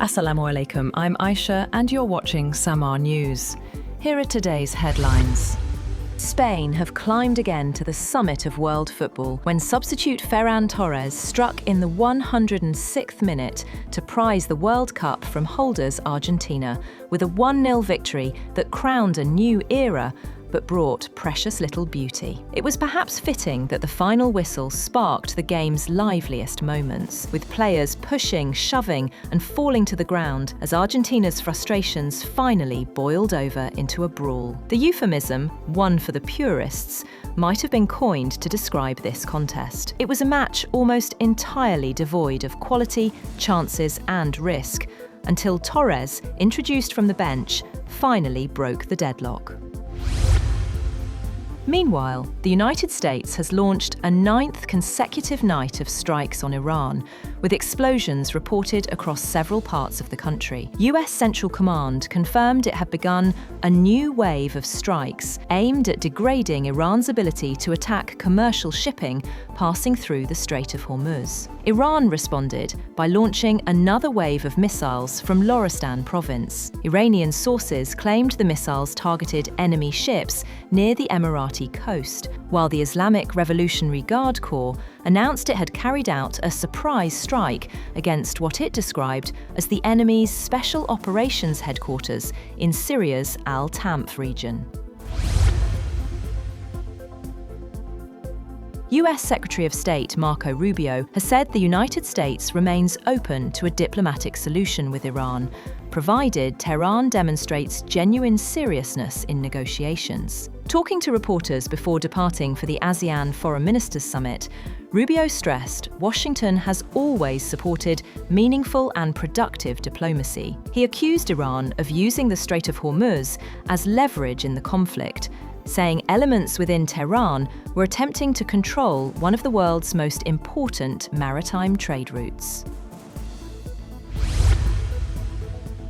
Assalamu alaikum, I'm Aisha and you're watching Samaa News. Here are today's headlines. Spain have climbed again to the summit of world football when substitute Ferran Torres struck in the 106th minute to prize the World Cup from holders Argentina with a 1-0 victory that crowned a new era but brought precious little beauty. It was perhaps fitting that the final whistle sparked the game's liveliest moments, with players pushing, shoving and falling to the ground as Argentina's frustrations finally boiled over into a brawl. The euphemism, one for the purists, might have been coined to describe this contest. It was a match almost entirely devoid of quality, chances and risk, until Torres, introduced from the bench, finally broke the deadlock. Meanwhile, the United States has launched a 9th consecutive night of strikes on Iran, with explosions reported across several parts of the country. US Central Command confirmed it had begun a new wave of strikes aimed at degrading Iran's ability to attack commercial shipping passing through the Strait of Hormuz. Iran responded by launching another wave of missiles from Lorestan province. Iranian sources claimed the missiles targeted enemy ships near the Emirati coast, while the Islamic Revolutionary Guard Corps announced it had carried out a surprise strike against what it described as the enemy's special operations headquarters in Syria's Al-Tamf region. US Secretary of State Marco Rubio has said the United States remains open to a diplomatic solution with Iran, provided Tehran demonstrates genuine seriousness in negotiations. Talking to reporters before departing for the ASEAN Foreign Ministers Summit, Rubio stressed Washington has always supported meaningful and productive diplomacy. He accused Iran of using the Strait of Hormuz as leverage in the conflict, saying elements within Tehran were attempting to control one of the world's most important maritime trade routes.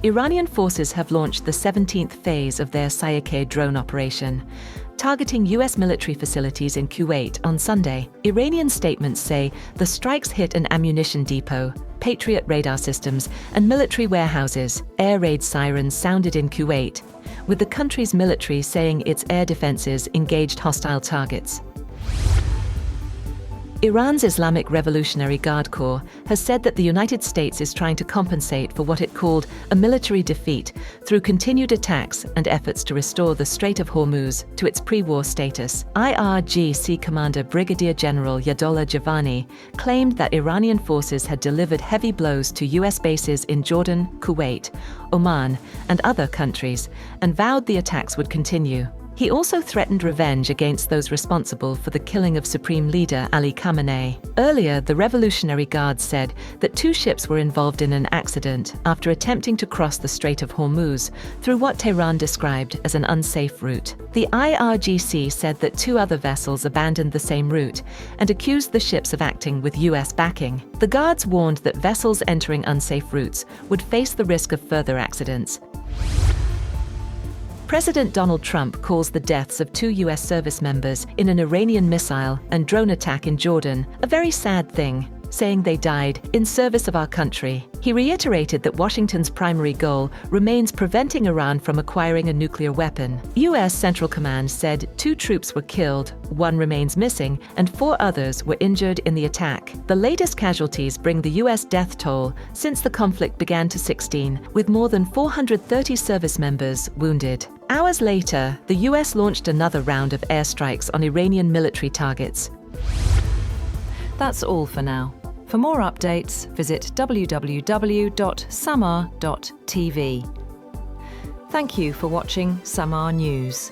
Iranian forces have launched the 17th phase of their Sayakeh drone operation, targeting US military facilities in Kuwait on Sunday. Iranian statements say the strikes hit an ammunition depot, Patriot radar systems, and military warehouses. Air raid sirens sounded in Kuwait, with the country's military saying its air defenses engaged hostile targets. Iran's Islamic Revolutionary Guard Corps has said that the United States is trying to compensate for what it called a military defeat through continued attacks and efforts to restore the Strait of Hormuz to its pre-war status. IRGC Commander Brigadier General Yadollah Javani claimed that Iranian forces had delivered heavy blows to US bases in Jordan, Kuwait, Oman, and other countries, and vowed the attacks would continue. He also threatened revenge against those responsible for the killing of Supreme Leader Ali Khamenei. Earlier, the Revolutionary Guard said that 2 ships were involved in an accident after attempting to cross the Strait of Hormuz through what Tehran described as an unsafe route. The IRGC said that 2 other vessels abandoned the same route and accused the ships of acting with US backing. The guards warned that vessels entering unsafe routes would face the risk of further accidents. President Donald Trump calls the deaths of 2 US service members in an Iranian missile and drone attack in Jordan a very sad thing, saying they died in service of our country. He reiterated that Washington's primary goal remains preventing Iran from acquiring a nuclear weapon. US Central Command said 2 troops were killed, 1 remains missing, and 4 others were injured in the attack. The latest casualties bring the US death toll since the conflict began to 16, with more than 430 service members wounded. Hours later, the US launched another round of airstrikes on Iranian military targets. That's all for now. For more updates, visit www.samaa.tv. Thank you for watching Samaa News.